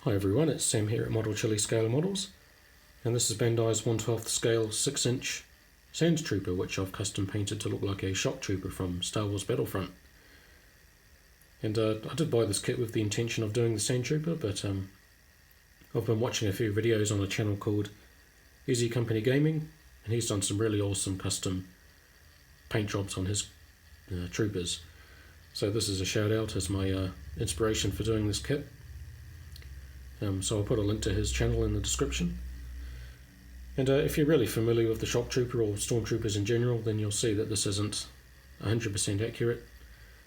Hi everyone, it's Sam here at Model Chili Scale Models, and this is Bandai's 1/12 scale 6-inch Sandtrooper, which I've custom painted to look like a shock trooper from Star Wars Battlefront. And I did buy this kit with the intention of doing the Sandtrooper, but I've been watching a few videos on a channel called Easy Company Gaming, and he's done some really awesome custom paint jobs on his troopers. So this is a shout out as my inspiration for doing this kit. So I'll put a link to his channel in the description. And if you're really familiar with the shock trooper or stormtroopers in general, then you'll see that this isn't 100% accurate.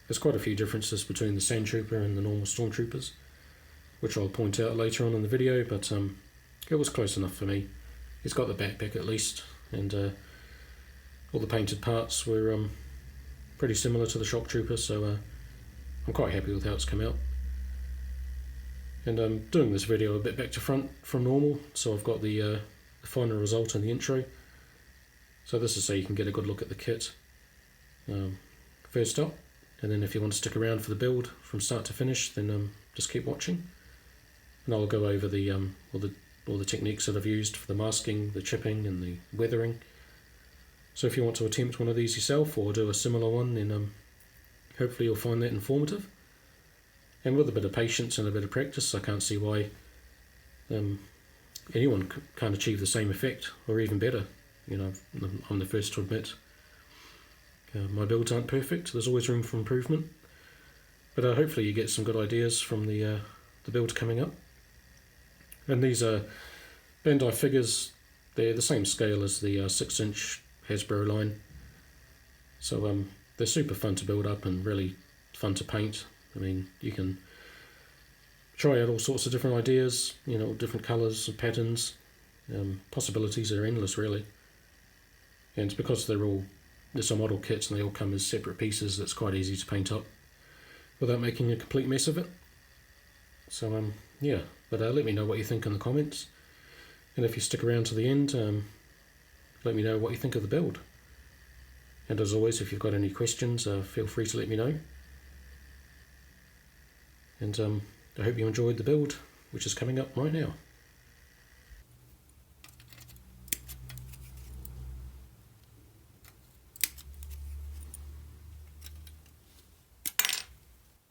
There's quite a few differences between the Sandtrooper and the normal stormtroopers, which I'll point out later on in the video, but it was close enough for me. He's got the backpack at least, and all the painted parts were pretty similar to the shock trooper, so I'm quite happy with how it's come out. And I'm doing this video a bit back to front from normal, so I've got the final result in the intro. So this is so you can get a good look at the kit first up, and then if you want to stick around for the build from start to finish, then just keep watching. And I'll go over the all the techniques that I've used for the masking, the chipping and the weathering. So if you want to attempt one of these yourself or do a similar one, then hopefully you'll find that informative. And with a bit of patience and a bit of practice, I can't see why anyone can't achieve the same effect, or even better. You know, I'm the first to admit my builds aren't perfect. There's always room for improvement, but hopefully you get some good ideas from the build coming up. And these are Bandai figures. They're the same scale as the 6-inch Hasbro line, so they're super fun to build up and really fun to paint. I mean, you can try out all sorts of different ideas, you know, different colours and patterns. Possibilities are endless, really. And because they're all model kits and they all come as separate pieces, it's quite easy to paint up without making a complete mess of it. So yeah, but let me know what you think in the comments, and if you stick around to the end, let me know what you think of the build. And as always, if you've got any questions, feel free to let me know. And I hope you enjoyed the build, which is coming up right now.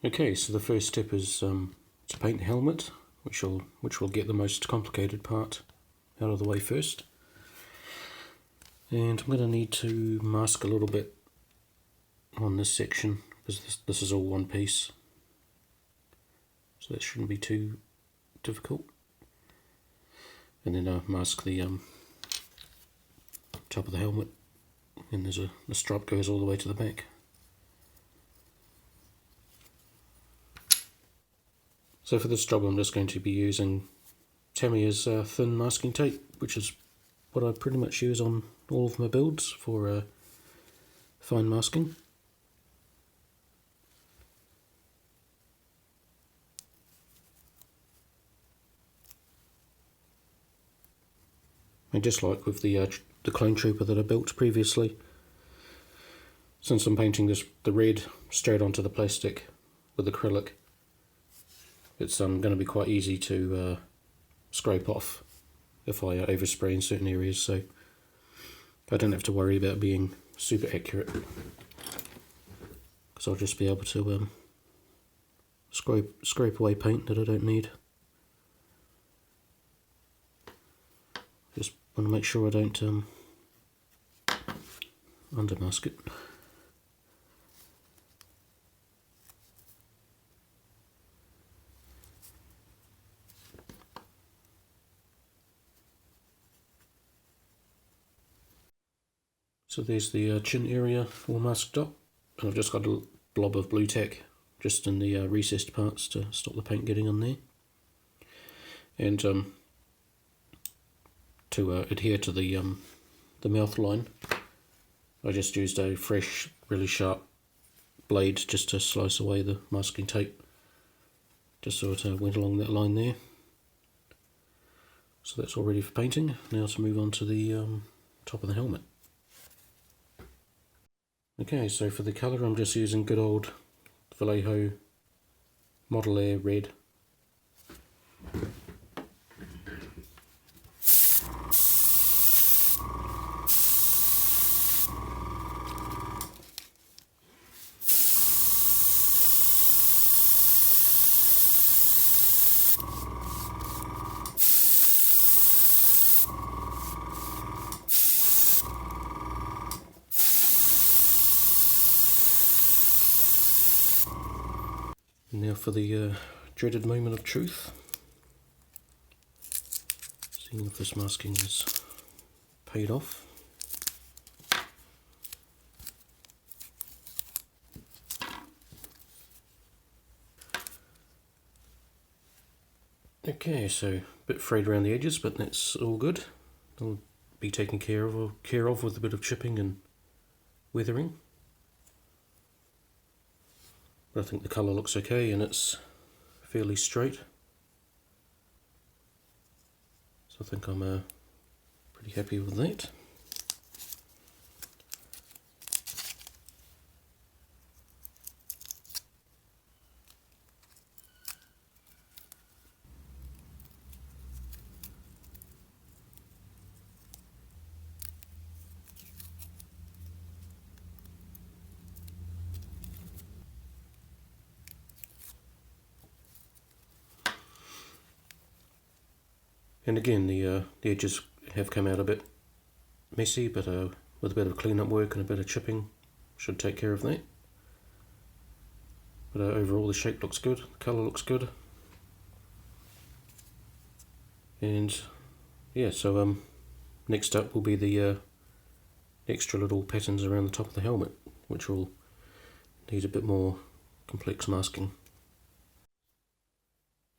Okay, so the first step is to paint the helmet, which will get the most complicated part out of the way first. And I'm going to need to mask a little bit on this section, because this is all one piece. So that shouldn't be too difficult. And then mask the top of the helmet, and the strap goes all the way to the back. So for this job I'm just going to be using Tamiya's thin masking tape, which is what I pretty much use on all of my builds for fine masking. And just like with the clone trooper that I built previously, since I'm painting the red straight onto the plastic with acrylic, it's going to be quite easy to scrape off if I overspray in certain areas, so I don't have to worry about being super accurate, because I'll just be able to scrape away paint that I don't need. Just want to make sure I don't undermask it. So there's the chin area all masked up, and I've just got a blob of blue tack just in the recessed parts to stop the paint getting on there. And to adhere to the mouth line, I just used a fresh, really sharp blade just to slice away the masking tape, just so it went along that line there. So that's all ready for painting. Now to move on to the top of the helmet. Okay, so for the colour I'm just using good old Vallejo Model Air Red. Now for the dreaded moment of truth. Seeing if this masking is paid off. Okay, so a bit frayed around the edges, but that's all good. It'll be taken care of with a bit of chipping and weathering. But I think the colour looks okay and it's fairly straight. So I think I'm pretty happy with that. And again, the edges have come out a bit messy, but with a bit of clean-up work and a bit of chipping, should take care of that. But overall, the shape looks good, the colour looks good, and yeah. So next up will be the extra little patterns around the top of the helmet, which will need a bit more complex masking.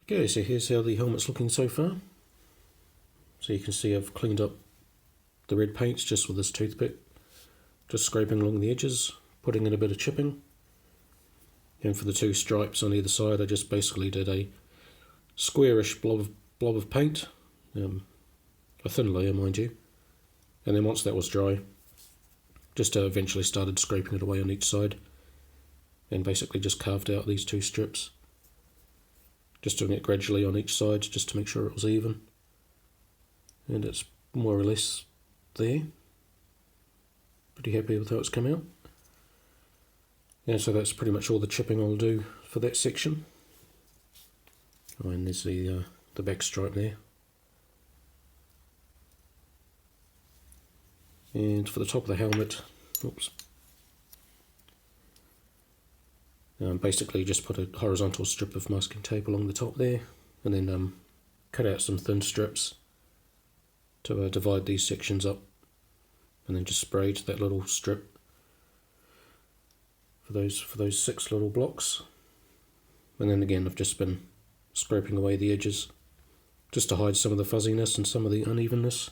Okay, so here's how the helmet's looking so far. So you can see I've cleaned up the red paints just with this toothpick, just scraping along the edges, putting in a bit of chipping. And for the two stripes on either side, I just basically did a squarish blob of paint, a thin layer mind you, and then once that was dry, just eventually started scraping it away on each side, and basically just carved out these two strips, just doing it gradually on each side just to make sure it was even. And it's more or less there. Pretty happy with how it's come out. And so that's pretty much all the chipping I'll do for that section. Oh, and there's the back stripe there. And for the top of the helmet, oops. Basically just put a horizontal strip of masking tape along the top there, and then cut out some thin strips to divide these sections up, and then just sprayed that little strip for those 6 little blocks. And then again, I've just been scraping away the edges just to hide some of the fuzziness and some of the unevenness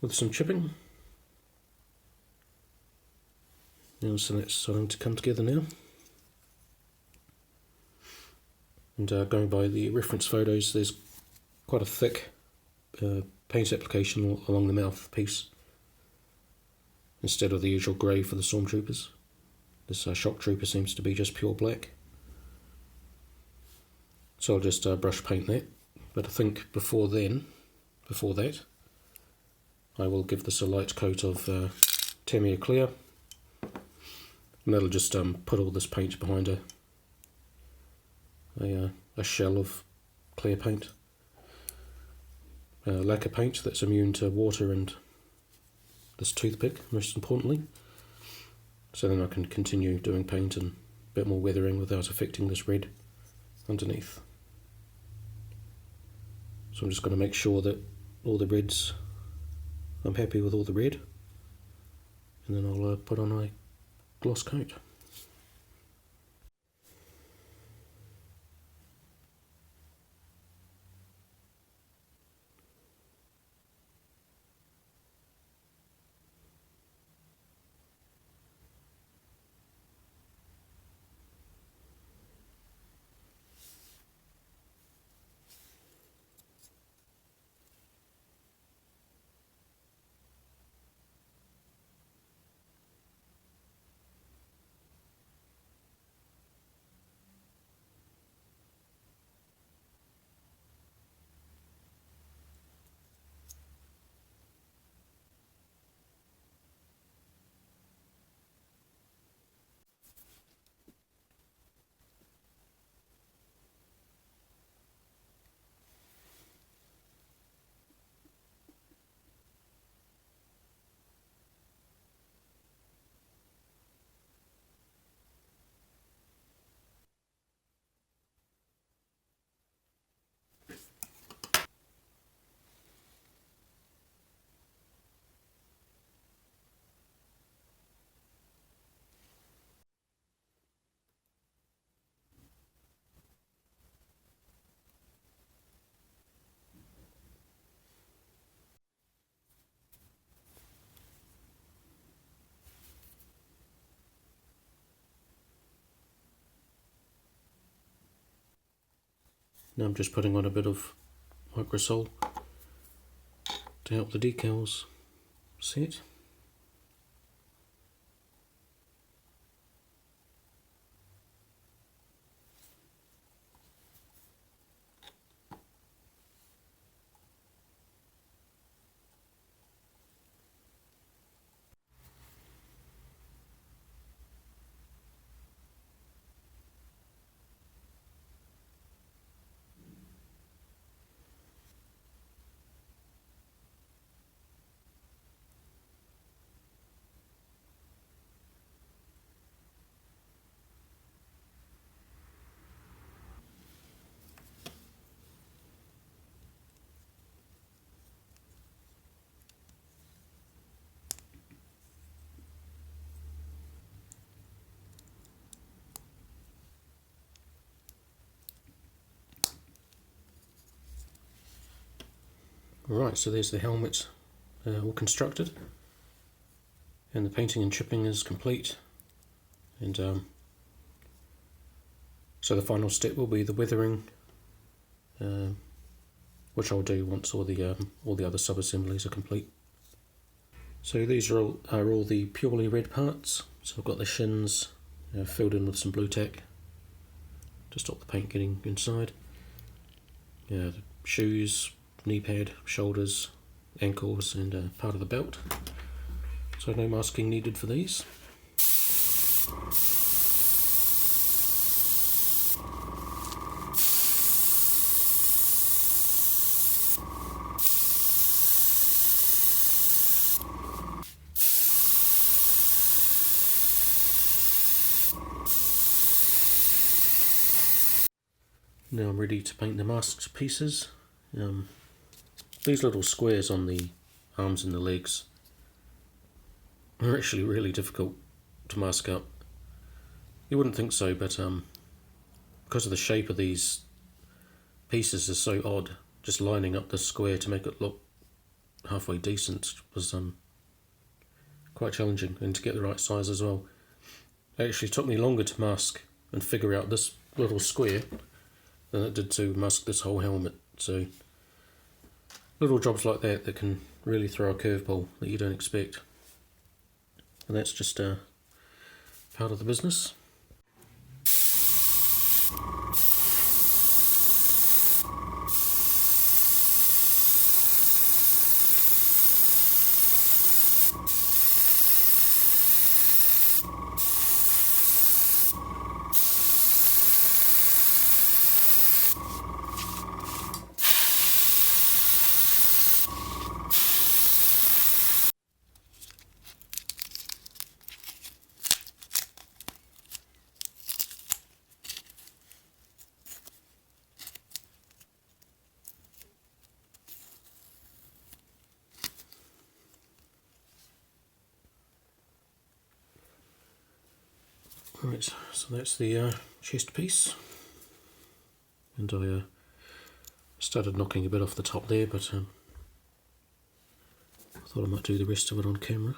with some chipping. And so that's starting to come together now. And going by the reference photos, there's quite a thick paint application along the mouthpiece instead of the usual grey for the Stormtroopers. This Shock Trooper seems to be just pure black. So I'll just brush paint that, but I think before that, I will give this a light coat of Tamiya Clear, and that'll just put all this paint behind a shell of clear paint. Lacquer paint that's immune to water and this toothpick, most importantly. So then I can continue doing paint and a bit more weathering without affecting this red underneath. So I'm just going to make sure that all the reds, I'm happy with all the red, and then I'll put on a gloss coat. Now I'm just putting on a bit of microsol to help the decals set. Right, so there's the helmet all constructed, and the painting and chipping is complete, and so the final step will be the weathering, which I'll do once all the other sub-assemblies are complete. So these are all the purely red parts. So I've got the shins filled in with some blue tack to stop the paint getting inside. The shoes, knee pad, shoulders, ankles, and part of the belt. So no masking needed for these. Now I'm ready to paint the masked pieces. These little squares on the arms and the legs are actually really difficult to mask up. You wouldn't think so, but because of the shape of these pieces is so odd, just lining up the square to make it look halfway decent was quite challenging, and to get the right size as well. It actually took me longer to mask and figure out this little square than it did to mask this whole helmet. So little jobs like that can really throw a curveball that you don't expect, and that's just part of the business. Right, so that's the chest piece, and I started knocking a bit off the top there, but I thought I might do the rest of it on camera.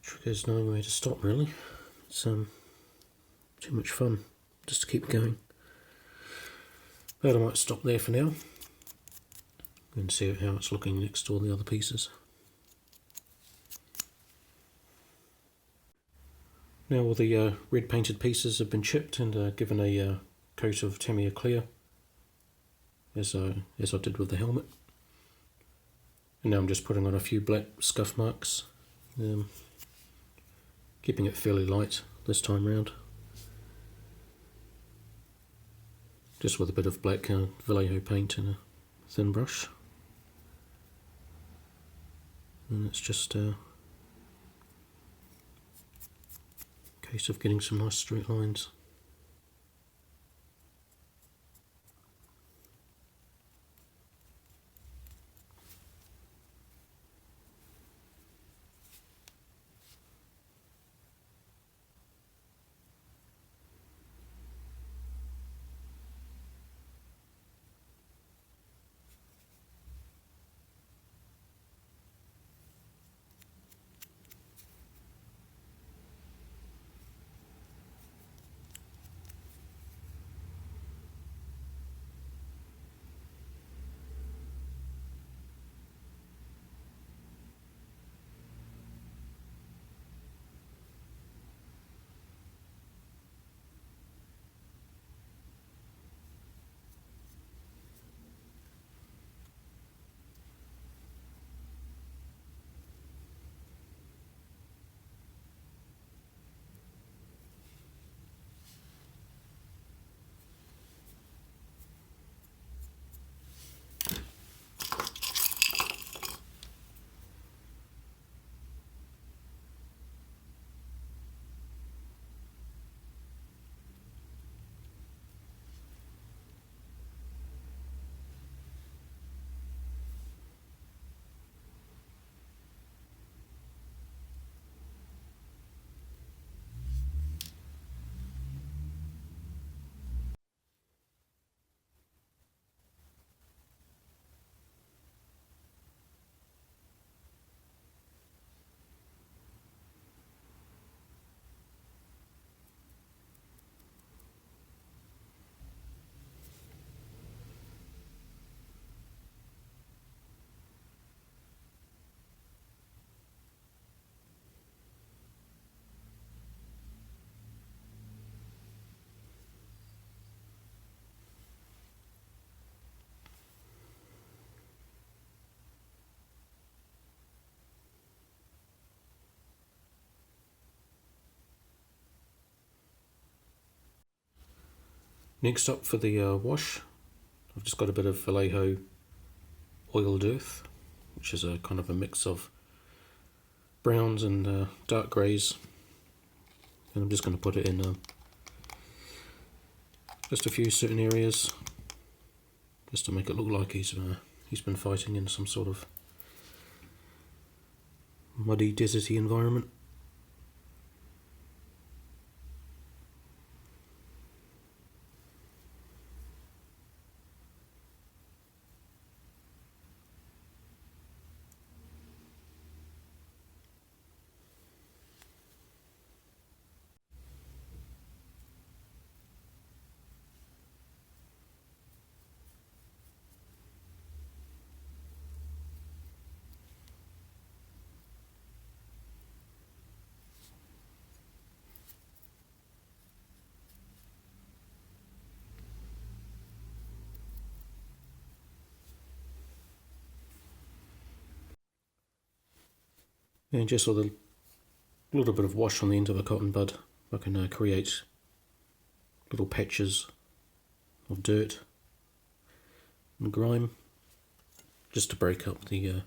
Trick is knowing where to stop, really. It's too much fun just to keep going. But I might stop there for now and see how it's looking next to all the other pieces. Now all the red painted pieces have been chipped and given a coat of Tamiya Clear, as I did with the helmet. And now I'm just putting on a few black scuff marks, keeping it fairly light this time round. Just with a bit of black Vallejo paint and a thin brush. And it's just a case of getting some nice straight lines. Next up for the wash, I've just got a bit of Vallejo oiled earth, which is a kind of a mix of browns and dark greys, and I'm just going to put it in just a few certain areas, just to make it look like he's been fighting in some sort of muddy, deserty environment. And just with a little bit of wash on the end of a cotton bud, I can create little patches of dirt and grime, just to break up the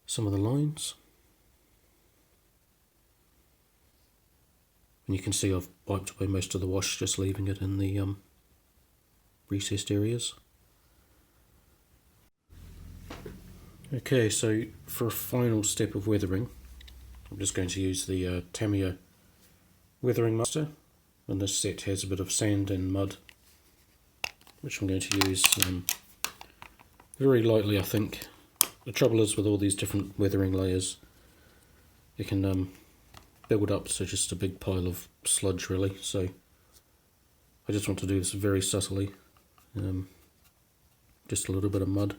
some of the lines. And you can see I've wiped away most of the wash, just leaving it in the recessed areas. Okay, so for a final step of weathering, I'm just going to use the Tamiya Weathering Master, and this set has a bit of sand and mud, which I'm going to use very lightly, I think. The trouble is with all these different weathering layers, you can build up to just a big pile of sludge really, so I just want to do this very subtly, just a little bit of mud,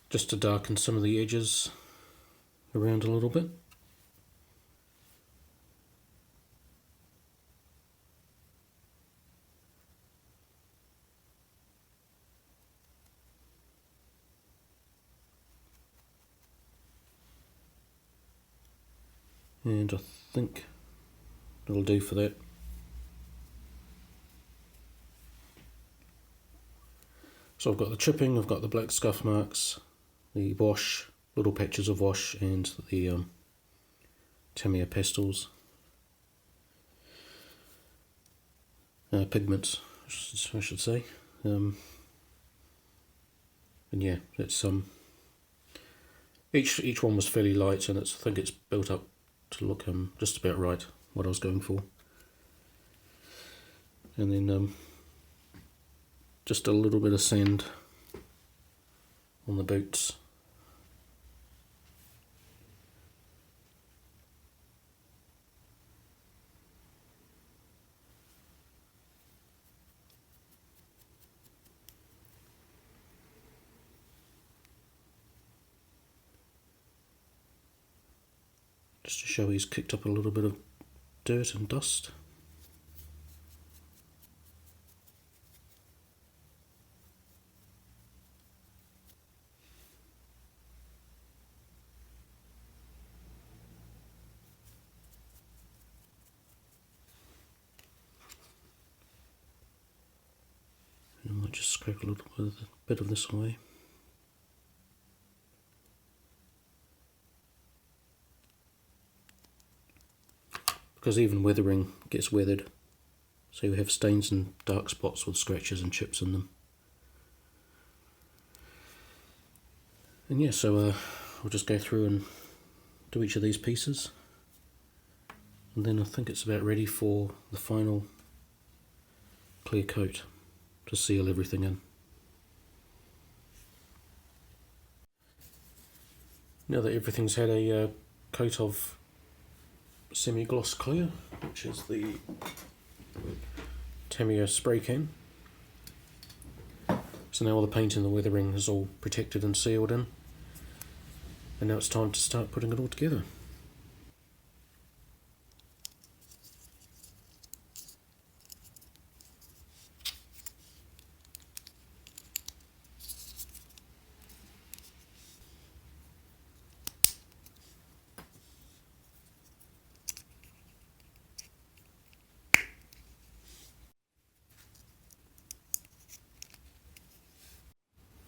just to darken some of the edges around a little bit. and I think it'll do for that. So I've got the chipping, I've got the black scuff marks, the wash, little patches of wash, and the Tamiya pastels. Pigments, I should say. And yeah, it's each one was fairly light, and I think it's built up to look just about right, what I was going for. And then just a little bit of sand on the boots. Just to show he's kicked up a little bit of dirt and dust. I might just scrape a little bit of this away. Because even weathering gets weathered, so you have stains and dark spots with scratches and chips in them. And yeah, so I'll just go through and do each of these pieces, and then I think it's about ready for the final clear coat to seal everything in. Now that everything's had a coat of semi-gloss clear, which is the Tamiya spray can, so now all the paint and the weathering is all protected and sealed in, and now it's time to start putting it all together.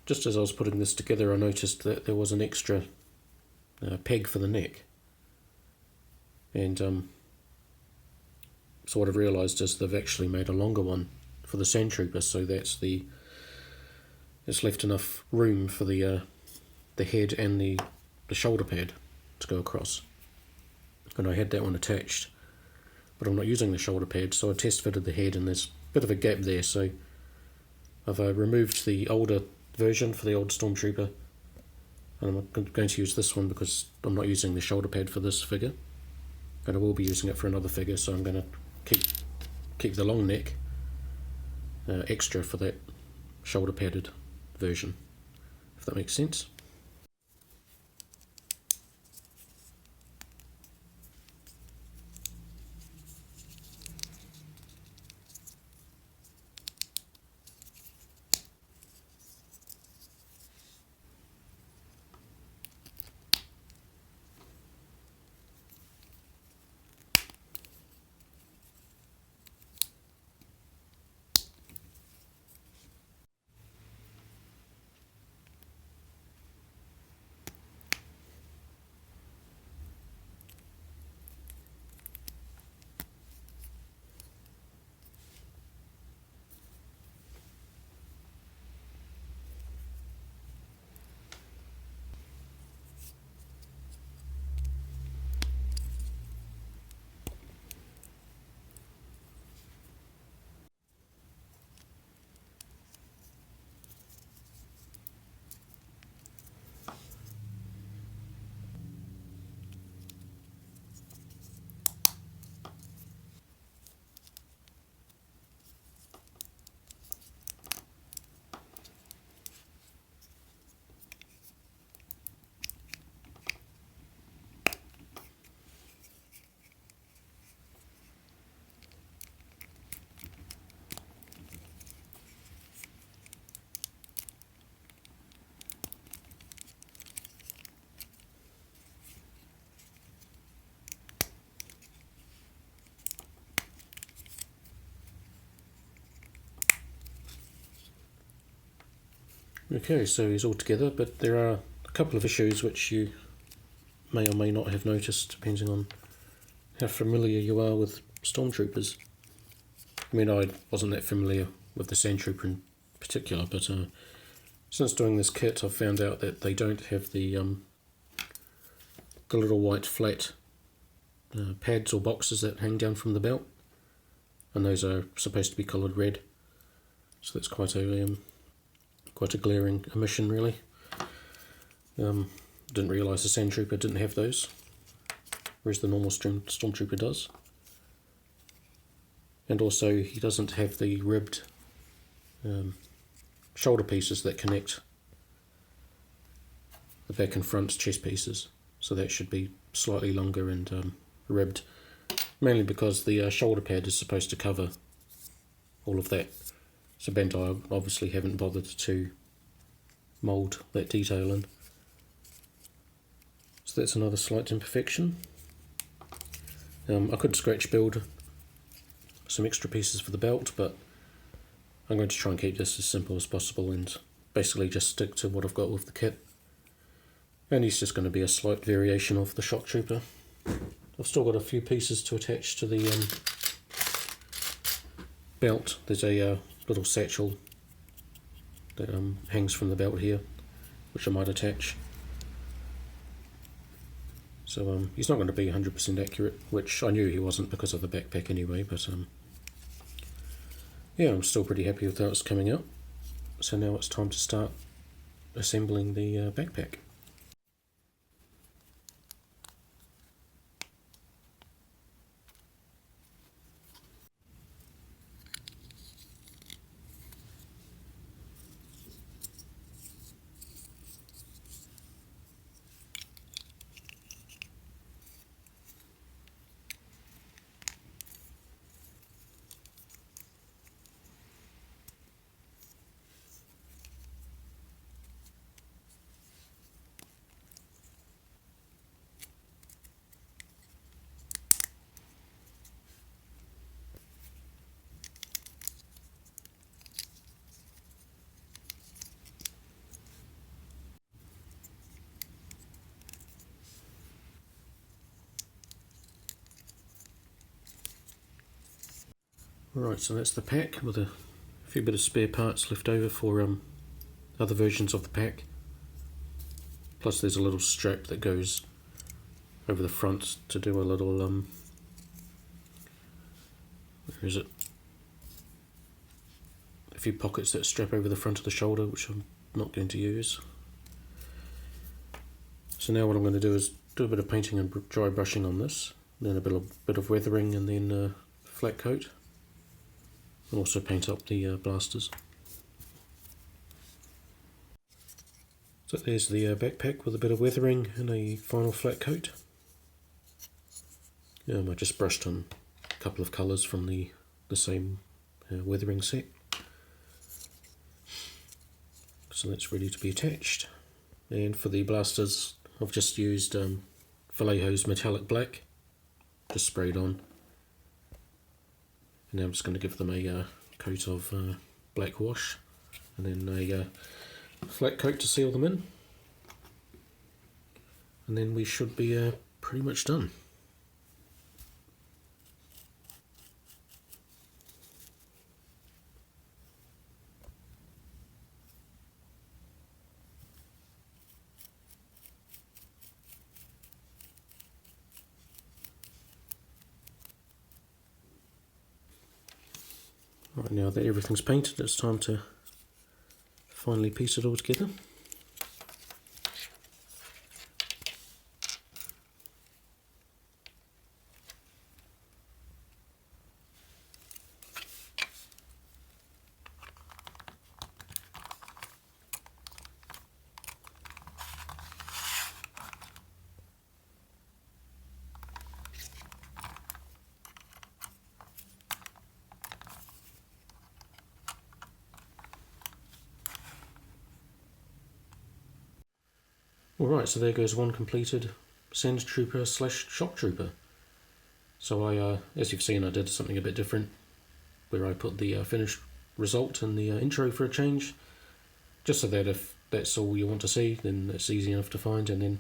Just as I was putting this together, I noticed that there was an extra peg for the neck, and so what I've realised is they've actually made a longer one for the Sandtrooper, so it's left enough room for the head and the shoulder pad to go across. And I had that one attached, but I'm not using the shoulder pad, so I test fitted the head, and there's a bit of a gap there, so I've removed the older version for the old Stormtrooper, and I'm going to use this one because I'm not using the shoulder pad for this figure, and I will be using it for another figure, so I'm going to keep the long neck extra for that shoulder padded version, if that makes sense. Okay, so he's all together, but there are a couple of issues which you may or may not have noticed, depending on how familiar you are with Stormtroopers. I mean, I wasn't that familiar with the Sandtrooper in particular, but since doing this kit, I've found out that they don't have the little white flat pads or boxes that hang down from the belt, and those are supposed to be coloured red. So that's quite a glaring omission, really. Didn't realise the Sandtrooper didn't have those, whereas the normal Stormtrooper does. And also, he doesn't have the ribbed shoulder pieces that connect the back and front chest pieces. So that should be slightly longer and ribbed, mainly because the shoulder pad is supposed to cover all of that. So Bandai obviously haven't bothered to mould that detail in. So that's another slight imperfection. I could scratch build some extra pieces for the belt, but I'm going to try and keep this as simple as possible and basically just stick to what I've got with the kit. And he's just going to be a slight variation of the Shock Trooper. I've still got a few pieces to attach to the belt. There's a little satchel that hangs from the belt here, which I might attach. So he's not going to be 100% accurate, which I knew he wasn't because of the backpack anyway, but yeah, I'm still pretty happy with how it's coming out. So now it's time to start assembling the backpack. Right, so that's the pack with a few bit of spare parts left over for other versions of the pack. Plus there's a little strap that goes over the front to do a little, where is it? A few pockets that strap over the front of the shoulder, which I'm not going to use. So now what I'm going to do is do a bit of painting and dry brushing on this, then a bit of weathering, and then flat coat. And also paint up the blasters. So there's the backpack with a bit of weathering and a final flat coat. I just brushed on a couple of colours from the same weathering set. So that's ready to be attached. And for the blasters, I've just used Vallejo's Metallic Black, just sprayed on. And now I'm just going to give them a coat of black wash, and then a flat coat to seal them in. And then we should be pretty much done. Right, now that everything's painted, it's time to finally piece it all together. Alright, so there goes one completed Sandtrooper / Shock Trooper. So I, as you've seen, I did something a bit different, where I put the finished result in the intro for a change. just so that if that's all you want to see, then it's easy enough to find, and then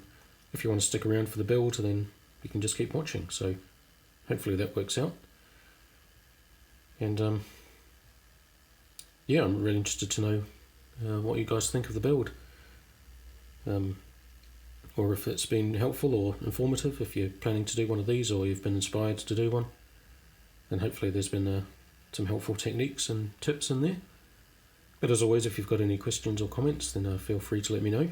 if you want to stick around for the build, then you can just keep watching. So hopefully that works out. And yeah, I'm really interested to know what you guys think of the build, or if it's been helpful or informative, if you're planning to do one of these or you've been inspired to do one. And hopefully there's been some helpful techniques and tips in there. But as always, if you've got any questions or comments, then feel free to let me know.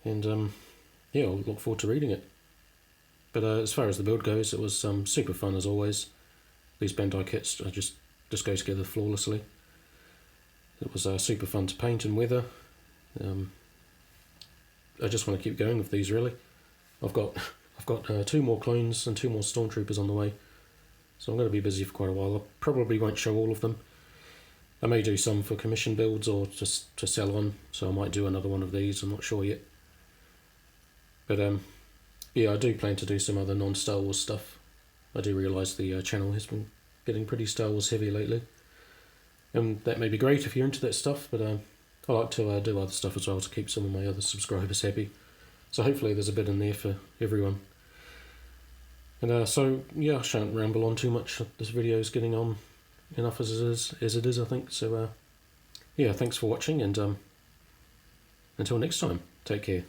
And yeah, I'll look forward to reading it. But as far as the build goes, it was super fun as always. These Bandai kits just go together flawlessly. It was super fun to paint and weather. I just want to keep going with these really. I've got 2 more clones and 2 more Stormtroopers on the way, so I'm going to be busy for quite a while. I probably won't show all of them. I may do some for commission builds or just to sell on, so I might do another one of these, I'm not sure yet. But yeah, I do plan to do some other non-Star Wars stuff. I do realise the channel has been getting pretty Star Wars heavy lately, and that may be great if you're into that stuff, but I like to do other stuff as well to keep some of my other subscribers happy. So hopefully there's a bit in there for everyone. And so yeah, I shan't ramble on too much. This video is getting on enough as it is, I think. So yeah, thanks for watching, and until next time, take care.